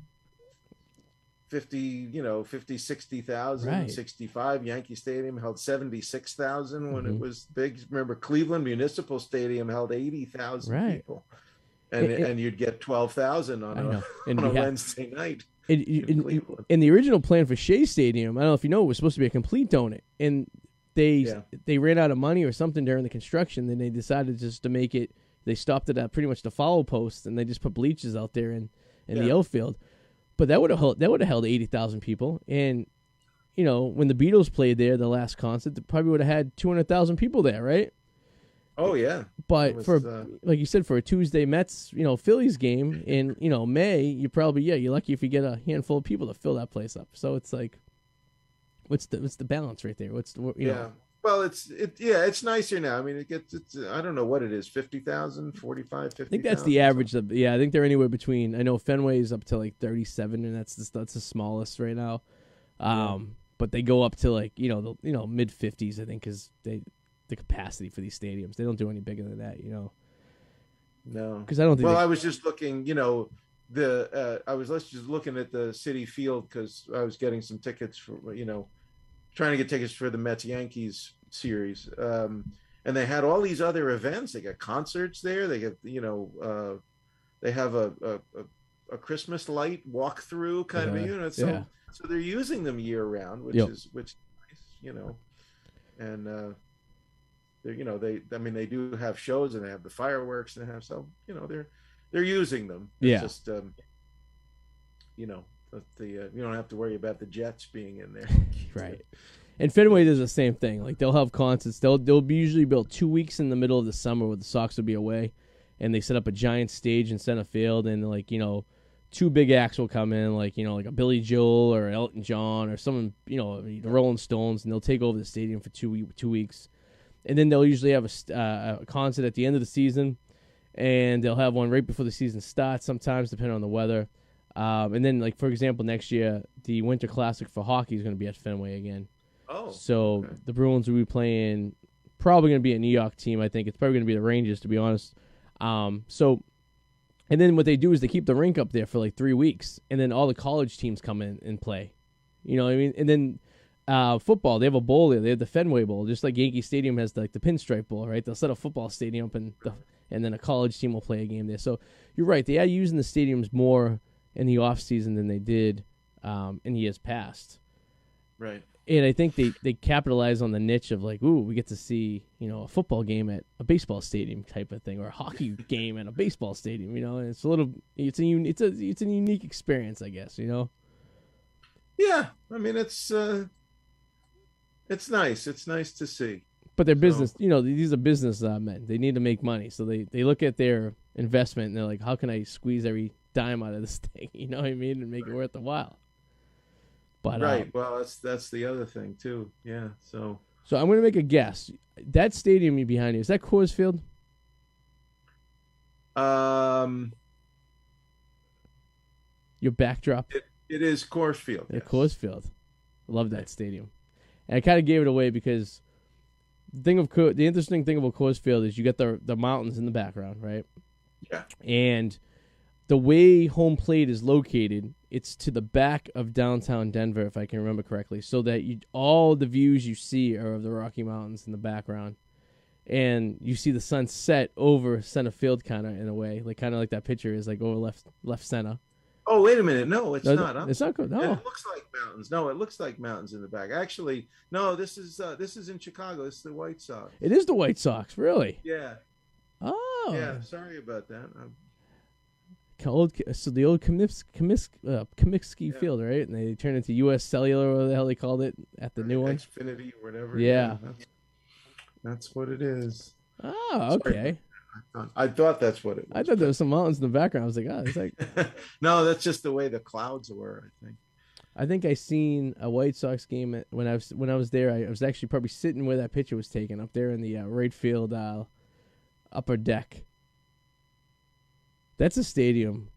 60,000, Right. 65. Yankee Stadium held 76,000 when it Mhm. was big. Remember, Cleveland Municipal Stadium held 80,000 Right. people, and you'd get 12,000 on I a know. And on a we had- Wednesday night. in the original plan for Shea Stadium, I don't know if you know, it was supposed to be a complete donut, and they ran out of money or something during the construction. Then they decided just to make it. They stopped it at pretty much the foul post, and they just put bleachers out there in the outfield. But that would have held 80,000 people, and when the Beatles played there, the last concert, they probably would have had 200,000 people there, right? Oh yeah. But like you said, for a Tuesday Mets, Phillies game in, May, you're lucky if you get a handful of people to fill that place up. So it's like, what's the balance right there? Well, it's nicer now. I mean, it's I don't know what it is, 50,000, 45, 50,000. I think that's the average. I think they're anywhere between. I know Fenway is up to like 37, and that's the smallest right now. But they go up to like the mid 50s, I think, because the capacity for these stadiums, they don't do any bigger than that, No, because I don't think. Well, I was just looking, I was just looking at the City Field because I was getting some tickets for trying to get tickets for the Mets Yankees series, and they had all these other events. They got concerts there. They get they have a Christmas light walkthrough kind of so they're using them year round, which is nice, and they do have shows and they have the fireworks and they have they're using them. It's just you don't have to worry about the Jets being in there. Right. And Fenway does the same thing. Like they'll have concerts. They'll be usually built 2 weeks in the middle of the summer where the Sox will be away, and they set up a giant stage in center field, and two big acts will come in, like a Billy Joel or Elton John or someone, the Rolling Stones, and they'll take over the stadium for 2 weeks, and then they'll usually have a concert at the end of the season, and they'll have one right before the season starts. Sometimes, depending on the weather. And then, like, for example, next year, the Winter Classic for hockey is going to be at Fenway again. Oh. So the Bruins will be playing, probably going to be a New York team, I think. It's probably going to be the Rangers, to be honest. And then what they do is they keep the rink up there for, like, 3 weeks, and then all the college teams come in and play. You know what I mean? And then football, they have a bowl there. They have the Fenway Bowl, just like Yankee Stadium has, like, the Pinstripe Bowl, right? They'll set a football stadium up, and then a college team will play a game there. So you're right. They are using the stadiums more in the off season than they did in years past. Right. And I think they capitalize on the niche of like, ooh, we get to see, a football game at a baseball stadium type of thing, or a hockey game at a baseball stadium, and it's a unique experience, I guess, Yeah. I mean, it's nice. It's nice to see. But they're business, these are business men. They need to make money. So they look at their investment and they're like, how can I squeeze every dime out of this thing? You know what I mean? And make it worth the while. But right. Well, that's the other thing too. Yeah. So I'm going to make a guess. That stadium behind you, is that Coors Field? Your backdrop? It is Coors Field. Yes. Coors Field. I love that stadium. And I kind of gave it away because the interesting thing about Coors Field is you get the mountains in the background, right? Yeah. And the way home plate is located, it's to the back of downtown Denver, if I can remember correctly, so that all the views you see are of the Rocky Mountains in the background. And you see the sun set over center field kind of in a way, kind of like that picture is like over left center. Oh, wait a minute. No, it's not. It's not good. No. It looks like mountains. No, it looks like mountains in the back. Actually, no, this is in Chicago. This is the White Sox. It is the White Sox, really? Yeah. Oh. Yeah, sorry about that. So the old Comiskey Field, right? And they turned into U.S. Cellular, or whatever the hell they called it, at the new one. Xfinity or whatever. Yeah. That's what it is. Oh, okay. Sorry. I thought that's what it was. I thought there was some mountains in the background. I was like, it's like... No, that's just the way the clouds were, I think. I think I seen a White Sox game when I was there. I was actually probably sitting where that picture was taken, up there in the right field upper deck. That's a stadium.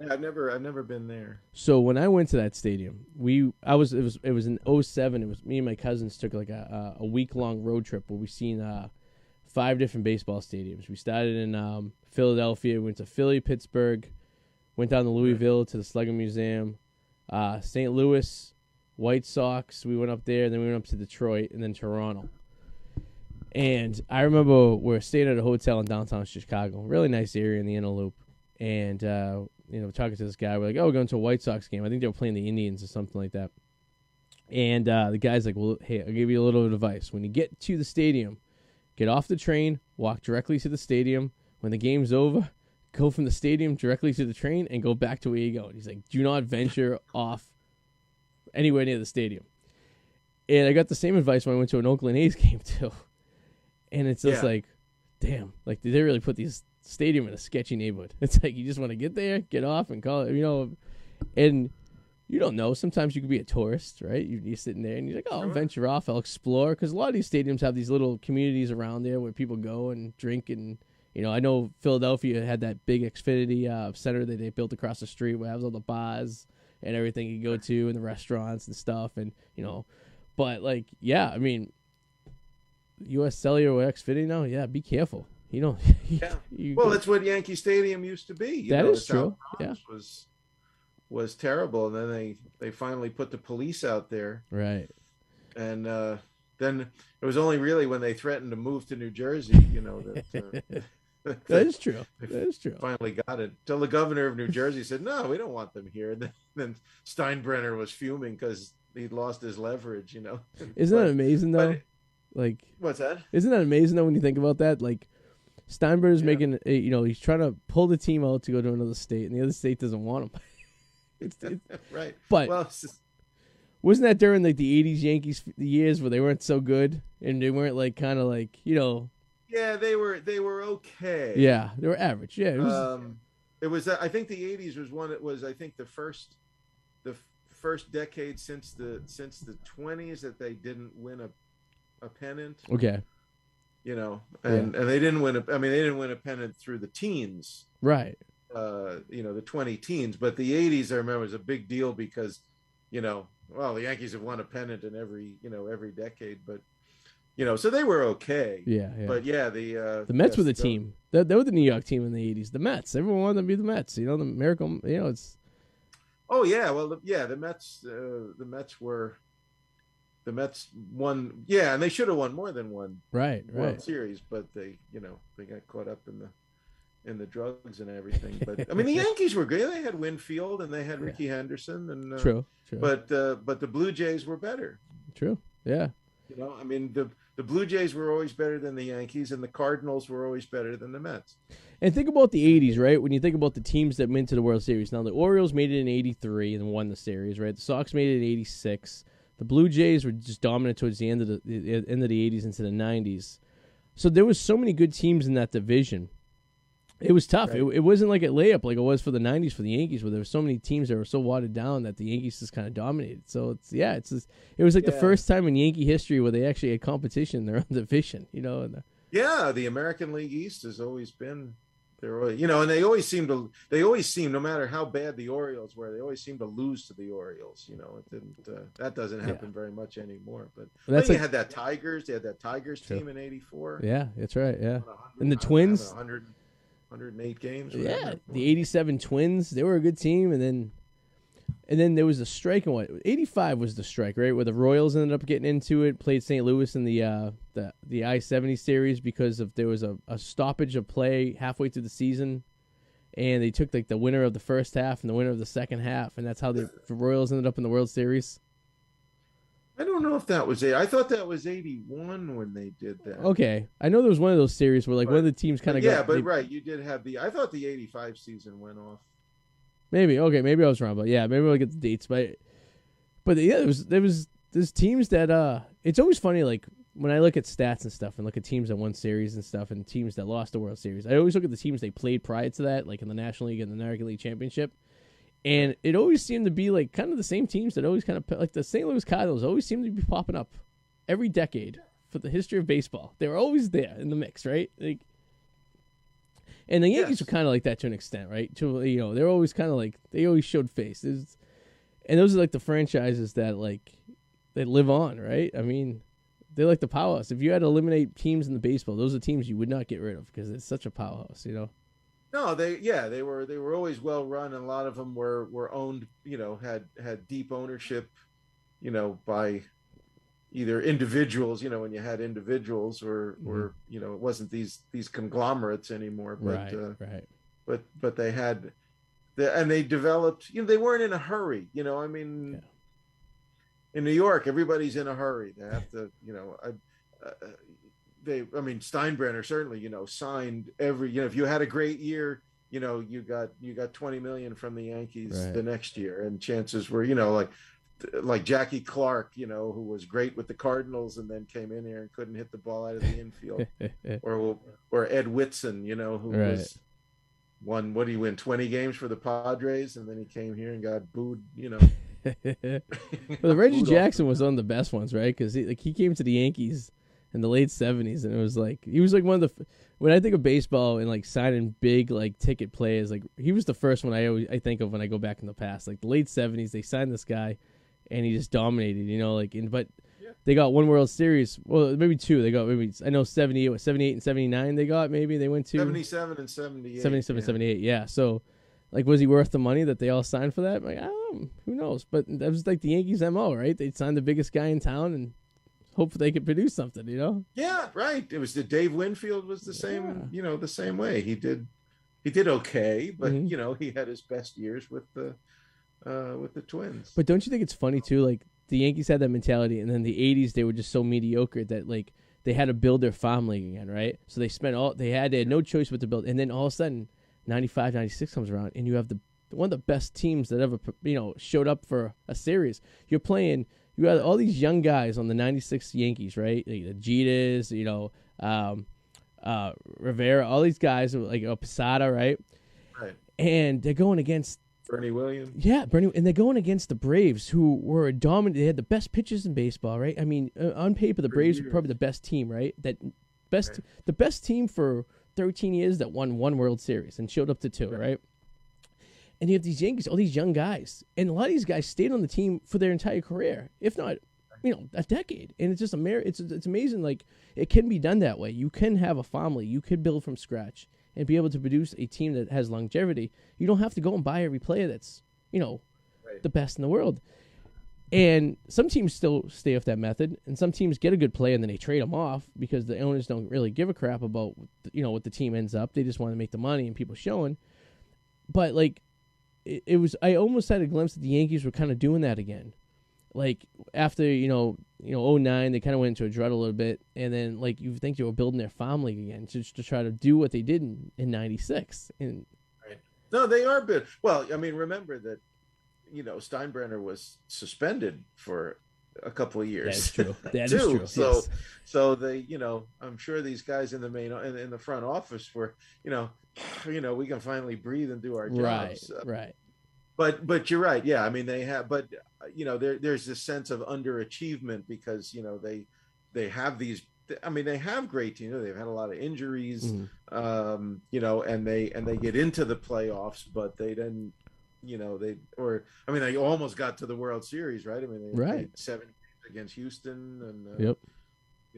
I've never been there. So when I went to that stadium, it was in '07. It was me and my cousins took like a week long road trip where we seen 5 different baseball stadiums. We started in Philadelphia, we went to Philly, Pittsburgh, went down to Louisville to the Slugger Museum, St. Louis, White Sox. We went up there, then we went up to Detroit, and then Toronto. And I remember we were staying at a hotel in downtown Chicago, really nice area in the inner loop. And talking to this guy, we're like, "Oh, we're going to a White Sox game. I think they were playing the Indians or something like that." And the guy's like, "Well, hey, I'll give you a little advice. When you get to the stadium, get off the train, walk directly to the stadium. When the game's over, go from the stadium directly to the train and go back to where you go." And he's like, "Do not venture off anywhere near the stadium." And I got the same advice when I went to an Oakland A's game too. And it's just like, damn, like did they really put these stadium in a sketchy neighborhood? It's like you just want to get there, get off, and call it, and you don't know. Sometimes you could be a tourist, right? You're sitting there and you're like, "Oh, I'll venture off, I'll explore," because a lot of these stadiums have these little communities around there where people go and drink. And I know Philadelphia had that big Xfinity center that they built across the street where it has all the bars and everything you go to and the restaurants and stuff. And but like, yeah, I mean, U.S. Cellular or Xfinity now, yeah, be careful. Well, that's what Yankee Stadium used to be. That is true. Yeah, was terrible, and then they finally put the police out there, right? And then it was only really when they threatened to move to New Jersey, that that is true. That is true. Finally got it. Till the governor of New Jersey said, "No, we don't want them here." And then Steinbrenner was fuming because he'd lost his leverage. Isn't that amazing though? Like, what's that? Isn't that amazing though when you think about that? Like, Steinbrenner's making, he's trying to pull the team out to go to another state, and the other state doesn't want him. it's right. But wasn't that during like the '80s Yankees years where they weren't so good and they weren't like kind of like Yeah, they were okay. Yeah, they were average. Yeah, it was. I think the '80s was one. It was, I think, the first decade since the '20s that they didn't win a pennant. Okay. And they didn't win they didn't win a pennant through the teens. Right. The 20 teens, but the '80s I remember was a big deal because, the Yankees have won a pennant in every decade, but so they were okay. Yeah. But the Mets were the team. They were the New York team in the '80s. The Mets. Everyone wanted to be the Mets. The miracle. It's. Oh yeah, well the Mets. The Mets won, and they should have won more than one World Series, but they got caught up in the drugs and everything. But I mean, the Yankees were good. They had Winfield and they had Ricky Henderson, and true. But the Blue Jays were better. True. Yeah. I mean, the Blue Jays were always better than the Yankees, and the Cardinals were always better than the Mets. And think about the '80s, right? When you think about the teams that went to the World Series. Now, the Orioles made it in '83 and won the series, right? The Sox made it in '86. The Blue Jays were just dominant towards the end of the '80s into the '90s. So there was so many good teams in that division. It was tough. Right. It wasn't like a layup like it was for the '90s for the Yankees, where there were so many teams that were so watered down that the Yankees just kind of dominated. So it was like the first time in Yankee history where they actually had competition in their own division. The American League East has always been. And they always seem, no matter how bad the Orioles were, they always seem to lose to the Orioles. It didn't. That doesn't happen very much anymore. But they had that Tigers. They had that Tigers team in '84. Yeah, that's right. Yeah, and the Twins. 108 games. Yeah, the '87 Twins. They were a good team, and then there was a strike in '85 was the strike, right? Where the Royals ended up getting into it, played St. Louis in the I-70 series because there was a stoppage of play halfway through the season, and they took like the winner of the first half and the winner of the second half, and that's how the Royals ended up in the World Series. I don't know if that was it. I thought that was '81 when they did that. Okay, I know there was one of those series where one of the teams kind of you did have I thought the '85 season went off. Maybe I was wrong, but yeah, maybe I'll get the dates. But yeah, there's teams that it's always funny, like when I look at stats and stuff and look at teams that won series and stuff and teams that lost the World Series. I always look at the teams they played prior to that, like in the National League and the American League Championship, and it always seemed to be like kind of the same teams that always kind of like the St. Louis Cardinals always seem to be popping up every decade for the history of baseball. They were always there in the mix, right? And the Yankees Yes. were kind of like that to an extent, right? They're always kind of like they always showed face. And those are like the franchises that like they live on, right? I mean, they're like the powerhouse. If you had to eliminate teams in the baseball, those are teams you would not get rid of because it's such a powerhouse, you know. No, they were always well run, and a lot of them were owned, had deep ownership, by either individuals, when you had individuals, or it wasn't these conglomerates anymore, but Right. but they had and they developed, they weren't in a hurry, I mean, Yeah. in New York, everybody's in a hurry. They have to, I mean, Steinbrenner certainly, signed every, if you had a great year, you got 20 million from the Yankees the next year, and chances were, like Jackie Clark, who was great with the Cardinals and then came in here and couldn't hit the ball out of the infield, or Ed Whitson, who was won, what did he win, 20 games for the Padres, and then he came here and got booed, Well, the Reggie Jackson was one of the best ones, right? Because he came to the Yankees in the late 70s, and it was like he was like one of the when I think of baseball and like signing big like ticket players, like he was the first one I think of when I go back in the past. Like the late 70s, they signed this guy, and he just dominated, but they got one World Series, well maybe two. They got maybe I know 78 and 79 they got, maybe they went to 77 and 78. 77, 78, yeah. So like, was he worth the money that they all signed for that? Like, I don't know. Who knows? But that was like the Yankees' MO, right? They'd sign the biggest guy in town and hope they could produce something, Yeah, right. It was Dave Winfield was the same, the same way. He did okay, but he had his best years with the Twins. But don't you think it's funny too? Like the Yankees had that mentality, and then the '80s they were just so mediocre that like they had to build their farm league again, right? So they had no choice but to build, and then all of a sudden 95, 96 comes around, and you have one of the best teams that ever, showed up for a series. You had all these young guys on the 96 Yankees, right? Like the Jetas, Rivera, all these guys, like Posada, right? Right. And they're going against Bernie Williams. Yeah, Bernie, and they're going against the Braves, who were dominant. They had the best pitchers in baseball, right? I mean, on paper, the Braves were probably the best team, right? The best team for 13 years that won one World Series and showed up to two, right? And you have these Yankees, all these young guys, and a lot of these guys stayed on the team for their entire career, if not, a decade. And it's just it's amazing. Like it can be done that way. You can have a family, you could build from scratch and be able to produce a team that has longevity. You don't have to go and buy every player that's the best in the world. And some teams still stay off that method, and some teams get a good player and then they trade them off because the owners don't really give a crap about what the team ends up. They just want to make the money and people showing. But like it was, I almost had a glimpse that the Yankees were kind of doing that again. Like after '09, they kind of went into a drought a little bit, and then like you think they were building their farm league again to try to do what they did in '96. And no, they are good. Well, I mean, remember that Steinbrenner was suspended for a couple of years. That's true. That is true. So they, I'm sure these guys in the in the front office were, we can finally breathe and do our jobs. Right. But you're right. Yeah, I mean they have, but there's this sense of underachievement because they have these. I mean, they have great teams. They've had a lot of injuries, and they get into the playoffs, but they didn't. They almost got to the World Series, right? I mean, they played 7 games against Houston, and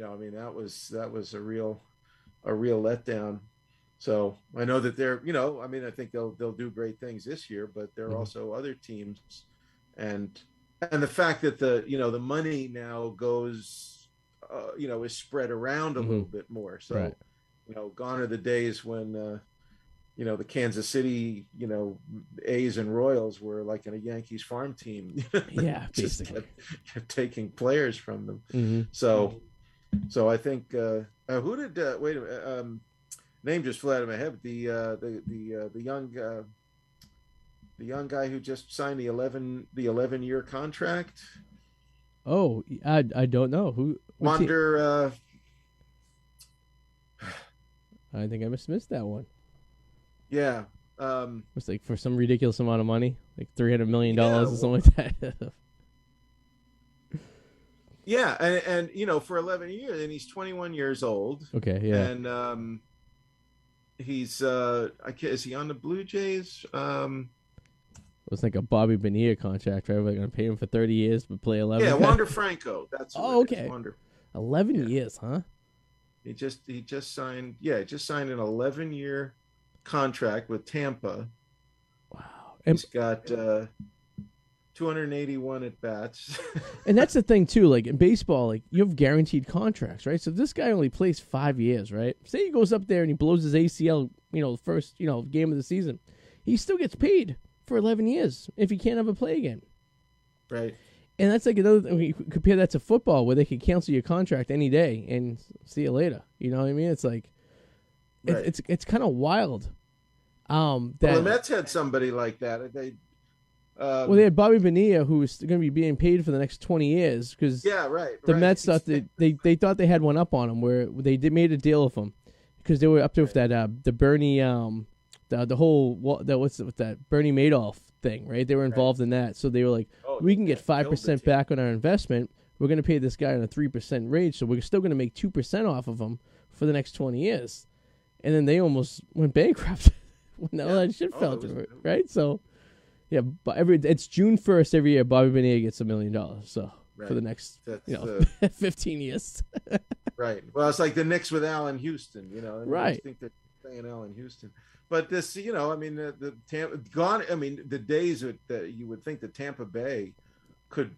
I mean that was a real letdown. So I know that they're, I think they'll do great things this year, but there are also other teams, and the fact that the money now goes, is spread around a little bit more. So, gone are the days when, the Kansas City, A's and Royals were like in a Yankees farm team. Yeah, just kept taking players from them. So I think who did wait a minute. Name just flew out of my head. The young guy who just signed the 11-year contract. Oh, I don't know who. Wander. I think I missed that one. Yeah. It's like for some ridiculous amount of money, like $300 million or something like that. Yeah, and for 11 years, and he's 21 years old. Okay, yeah. And he's is he on the Blue Jays? It was like a Bobby Bonilla contract, right? We're going to pay him for 30 years, but play 11. Yeah, Wander Franco. That's oh, okay. Wander. 11 years, huh? He just signed. Yeah, he just signed an 11-year contract with Tampa. Wow. He's got 281 at bats. And that's the thing too. Like in baseball, like you have guaranteed contracts, right? So if this guy only plays 5 years, right? Say he goes up there and he blows his ACL, the first, game of the season, he still gets paid for 11 years if he can't ever play again. Right. And that's like another thing. You compare that to football, where they could cancel your contract any day and see you later. You know what I mean? It's like, right. it's kind of wild. The Mets had somebody like that. They had Bobby Bonilla, who was going to be being paid for the next 20 years because the Mets thought they thought they had one up on him, where they made a deal with him because they were up to with that the Bernie the whole what's with that Bernie Madoff thing, right? They were involved in that, so they were like, we can get 5% back on our investment. We're going to pay this guy on a 3% rate, so we're still going to make 2% off of him for the next 20 years. And then they almost went bankrupt when all that shit fell through it, right? So, yeah, but it's June 1st every year. Bobby Bonilla gets $1 million. So for the next 15 years. Right. Well, it's like the Knicks with Allen Houston. Right. I think they're paying Allen Houston. But this, I mean, the Tampa gone. I mean, the days that you would think that Tampa Bay could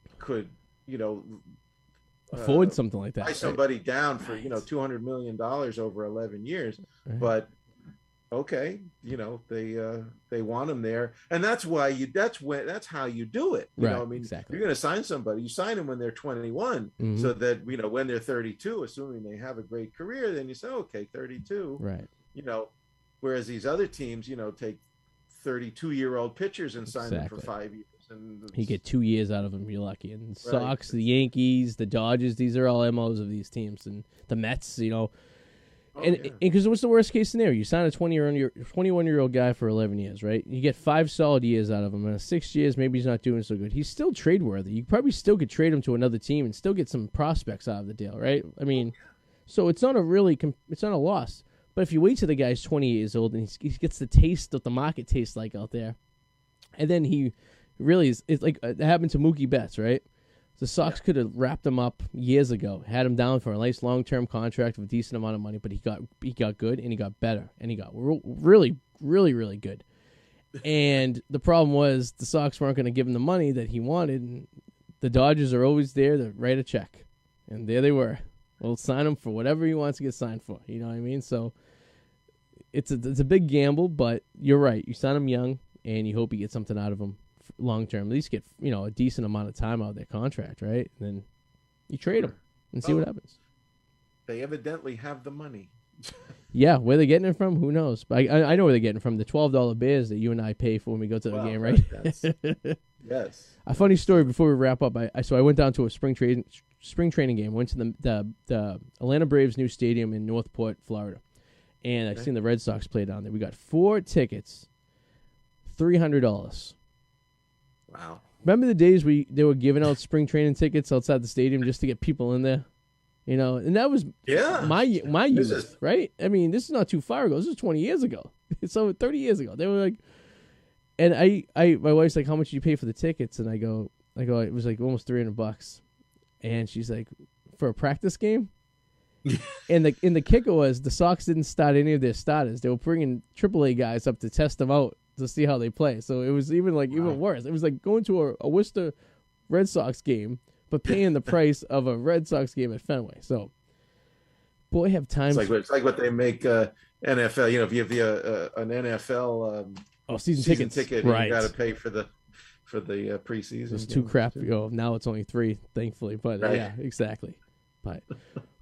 afford something like that, buy somebody down for $200 million over 11 years. Right. But okay, they want them there, and that's how you do it. Right. I mean, exactly. You're going to sign somebody. You sign them when they're 21, so that when they're 32, assuming they have a great career, then you say, okay, 32, right? Whereas these other teams, take 32-year-old pitchers and sign them for 5 years. And you get 2 years out of them, you're lucky. And the Sox, the Yankees, the Dodgers, these are all MOs of these teams. And the Mets, and because what's the worst case scenario? You sign a 21-year-old guy for 11 years, right? You get 5 solid years out of him. And 6 years, maybe he's not doing so good. He's still trade worthy. You probably still could trade him to another team and still get some prospects out of the deal, right? I mean, so it's not it's not a loss. But if you wait till the guy's 20 years old and he gets the taste what the market tastes like out there, and then he really is, it's like it happened to Mookie Betts, right? The Sox could have wrapped him up years ago, had him down for a nice long-term contract with a decent amount of money, but he got good and he got better and he got really, really, really good. And the problem was the Sox weren't going to give him the money that he wanted, and the Dodgers are always there to write a check, and there they were. We'll sign him for whatever he wants to get signed for. You know what I mean? So it's a big gamble, but you're right. You sign him young, and you hope you get something out of him long term. At least get a decent amount of time out of their contract, right? And then you trade them and see what happens. They evidently have the money. Yeah, where they're getting it from, who knows? But I know where they're getting it from. The $12 beers that you and I pay for when we go to the game, right? Yes. A funny story before we wrap up. I went down to a spring training game. Went to the Atlanta Braves' new stadium in Northport, Florida, and I seen the Red Sox play down there. We got 4 tickets, $300. Wow. Remember the days they were giving out spring training tickets outside the stadium just to get people in there? And that was my youth, right? I mean, this is not too far ago. This is 20 years ago. It's over 30 years ago. They were like, and my wife's like, how much did you pay for the tickets? And I go, it was like almost $300. And she's like, for a practice game? And the kicker was the Sox didn't start any of their starters. They were bringing AAA guys up to test them out to see how they play. So it was even worse. It was like going to a Worcester Red Sox game, but paying the price of a Red Sox game at Fenway. So, boy, have times. It's like what they make NFL. If you have an NFL season ticket, right? You got to pay for the preseason. There's 2 crap. Now it's only 3, thankfully. But yeah, exactly. But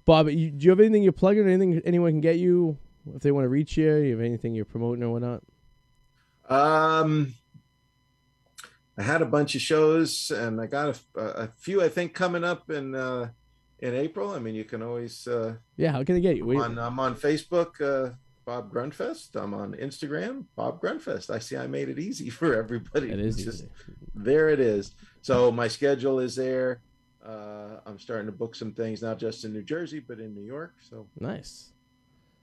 Bob, do you have anything you're plugging? Anything anyone can get you if they want to reach you? You have anything you're promoting or whatnot? I had a bunch of shows, and I got a few, I think, coming up in April. I mean, you can always how can they get you? I'm on Facebook, Bob Grundfest. I'm on Instagram, Bob Grundfest. I made it easy for everybody. It is just there. It is. So my schedule is there. I'm starting to book some things, not just in New Jersey, but in New York. So nice.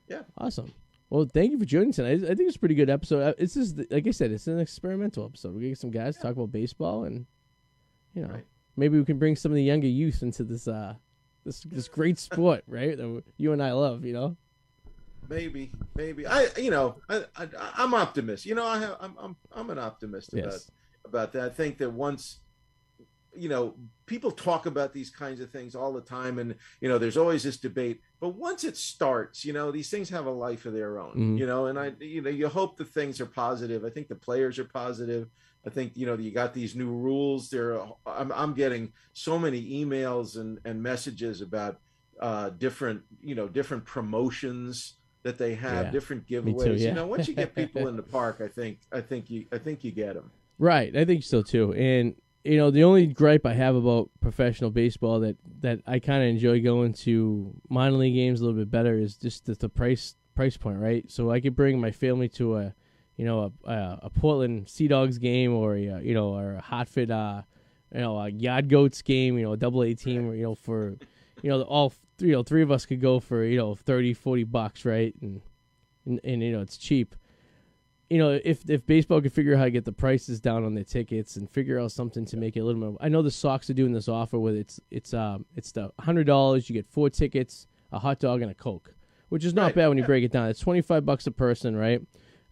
Yeah. Awesome. Well, thank you for joining tonight. I think it's a pretty good episode. It's just, like I said, it's an experimental episode. We get some guys to talk about baseball, and maybe we can bring some of the younger youth into this this great sport, right? That you and I love, Maybe. I'm optimistic. I'm an optimist about that. I think that once, people talk about these kinds of things all the time, and there's always this debate. But once it starts, these things have a life of their own. And you hope that things are positive. I think the players are positive. I think you got these new rules. I'm getting so many emails and messages about different promotions that they have, different giveaways. Too, once you get people in the park, I think you get them. Right, I think so too. And the only gripe I have about professional baseball that I kind of enjoy going to minor league games a little bit better is just the price point, right? So I could bring my family to a Portland Sea Dogs game, or or a Hartford a Yard Goats game, a AA team, for all three of us could go for $30-$40, right? And it's cheap. If baseball could figure out how to get the prices down on their tickets and figure out something to make it a little more. I know the Sox are doing this offer with it's the $100. You get 4 tickets, a hot dog, and a Coke, which is not bad when you break it down. It's $25 a person, right?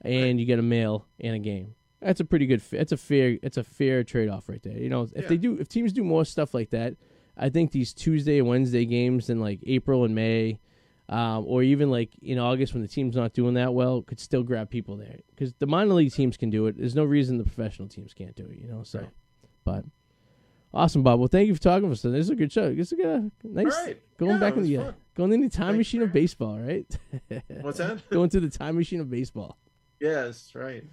And you get a meal and a game. That's a pretty good. It's a fair trade off right there. If teams do more stuff like that, I think these Tuesday and Wednesday games in like April and May, or even like in August when the team's not doing that well, could still grab people there, because the minor league teams can do it. There's no reason the professional teams can't do it. So, but awesome, Bob. Well, thank you for talking with us. This is a good show. It's a nice going back in the going in the time machine of baseball, right? What's that? Going through the time machine of baseball. Yes, right.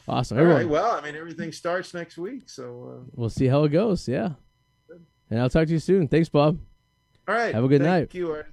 Awesome. All right. Well, everything starts next week, so we'll see how it goes. Yeah. And I'll talk to you soon. Thanks, Bob. All right. Have a good night. Thank you, Arty.